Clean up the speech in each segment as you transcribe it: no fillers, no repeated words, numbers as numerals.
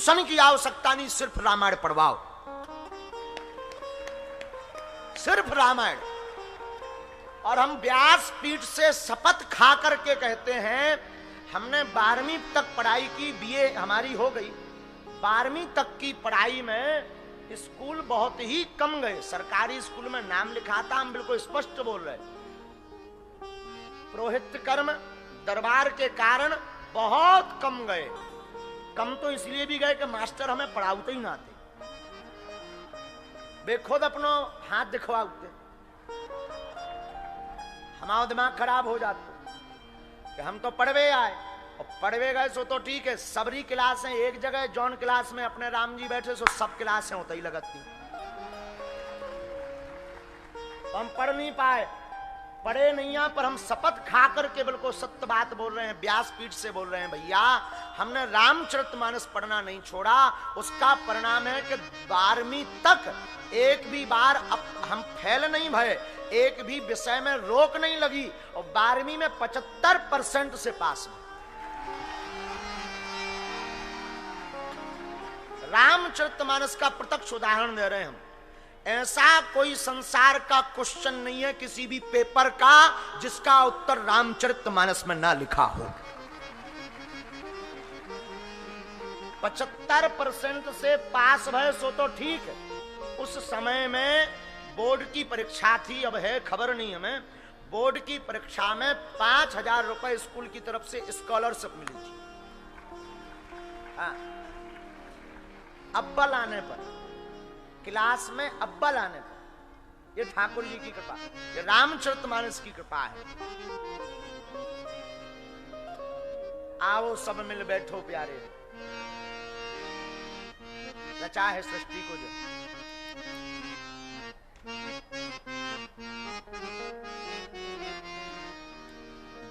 Tuition की आवश्यकता नहीं, सिर्फ रामायण पढ़वाओ, सिर्फ रामायण। और हम व्यासपीठ से शपथ खा करके कहते हैं, हमने 12वीं तक पढ़ाई की, बीए हमारी हो गई। 12वीं तक की पढ़ाई में स्कूल बहुत ही कम गए। सरकारी स्कूल में नाम लिखा था, हम बिल्कुल स्पष्ट बोल रहे। पुरोहित कर्म दरबार के कारण बहुत कम गए। कम तो इसलिए भी गए कि मास्टर हमें पढ़ाते ही ना थे, वे खुद अपनो हाथ दिखवाते, हमारा दिमाग खराब हो जाता कि हम तो पढ़वे आए, और पढ़वे गए सो तो ठीक है, सबरी क्लास है एक जगह, जॉन क्लास में अपने राम जी बैठे सो सब क्लास है होता ही लगती। तो हम पढ़ नहीं पाए, पढ़े नहीं है, पर हम शपथ खा करके बिल्कुल सत्य बात बोल रहे हैं, व्यासपीठ से बोल रहे हैं, भैया हमने रामचरितमानस पढ़ना नहीं छोड़ा। उसका परिणाम है कि 12वीं तक एक भी बार हम फेल नहीं भये, एक भी विषय में रोक नहीं लगी, और 12वीं में 75% से पास हुए। रामचरितमानस का प्रत्यक्ष उदाहरण दे रहे हैं हम। ऐसा कोई संसार का क्वेश्चन नहीं है किसी भी पेपर का जिसका उत्तर रामचरितमानस में ना लिखा हो। 75% से पास भय सो तो ठीक है। उस समय में बोर्ड की परीक्षा थी, अब है खबर नहीं हमें। बोर्ड की परीक्षा में 5,000 रुपए स्कूल की तरफ से स्कॉलरशिप मिली थी। हाँ, अव्वल आने पर, क्लास में अव्वल आने पर, ये ठाकुर जी की कृपा, ये रामचरितमानस की कृपा है। आओ सब मिल बैठो प्यारे, रचा है सृष्टि को जो।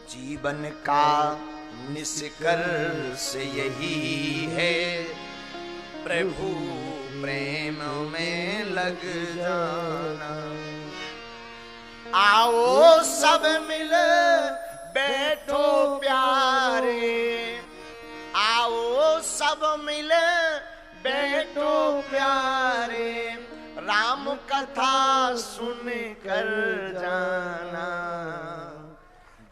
जीवन का निष्कर्ष यही है, प्रभु प्रेम में लग जाना। आओ सब मिल बैठो प्यारे, आओ सब मिल बैठो प्यारे, राम कथा सुन कर जाना।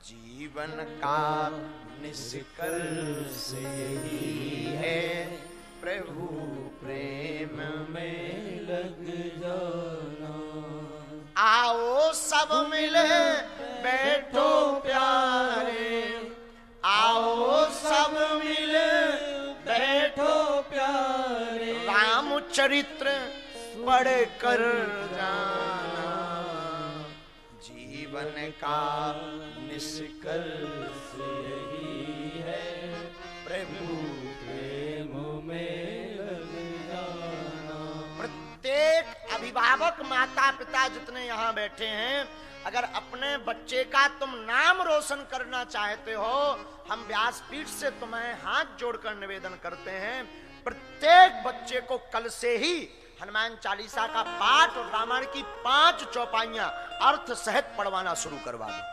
जीवन का निष्कर्ष यही है, प्रभु प्रेम में लग जाना। आओ सब मिले बैठो प्यारे, आओ सब मिले बैठो प्यारे, रामचरित्र पढ़ कर जाना। जीवन का निष्कर्ष यही है, प्रभु प्रेम में लग जाना। प्रत्येक अभिभावक माता पिता जितने यहाँ बैठे हैं, अगर अपने बच्चे का तुम नाम रोशन करना चाहते हो, हम व्यासपीठ से तुम्हें हाथ जोड़कर निवेदन करते हैं, प्रत्येक बच्चे को कल से ही हनुमान चालीसा का पाठ और रामायण की 5 चौपाइयां अर्थ सहित पढ़वाना शुरू करवा दो।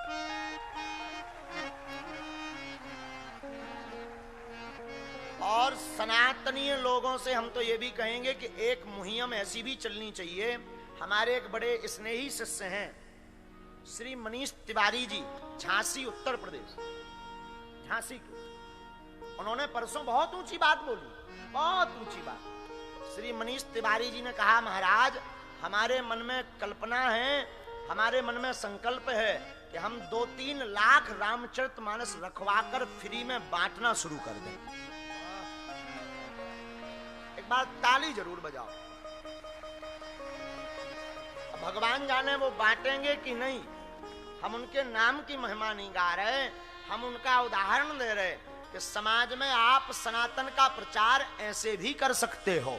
और सनातनीय लोगों से हम तो ये भी कहेंगे कि एक मुहिम ऐसी भी चलनी चाहिए। हमारे एक बड़े स्नेही शिष्य हैं श्री मनीष तिवारी जी, झांसी उत्तर प्रदेश, झांसी के। उन्होंने परसों बहुत ऊंची बात बोली, बहुत ऊंची बात। श्री मनीष तिवारी जी ने कहा, महाराज हमारे मन में कल्पना है, हमारे मन में संकल्प है कि हम 2-3 लाख रामचरितमानस रखवाकर फ्री में बांटना शुरू कर दें। एक बार ताली जरूर बजाओ। भगवान जाने वो बांटेंगे कि नहीं। हम उनके नाम की महिमा नहीं गा रहे, हम उनका उदाहरण दे रहे कि समाज में आप सनातन का प्रचार ऐसे भी कर सकते हो।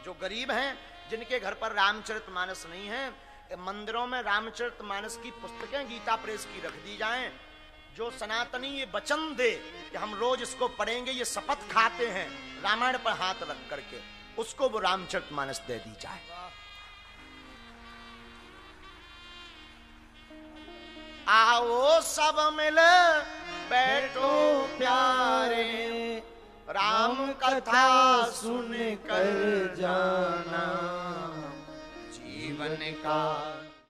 जो गरीब हैं, जिनके घर पर रामचरितमानस नहीं है, मंदिरों में रामचरितमानस की पुस्तकें गीता प्रेस की रख दी जाएं। जो सनातनी ये वचन दे कि हम रोज इसको पढ़ेंगे, ये शपथ खाते हैं रामायण पर हाथ रख करके, उसको वो रामचरितमानस दे दी जाए। आओ सब मिल बैठो प्यारे, राम का कथा सुन कर जाना, जीवन का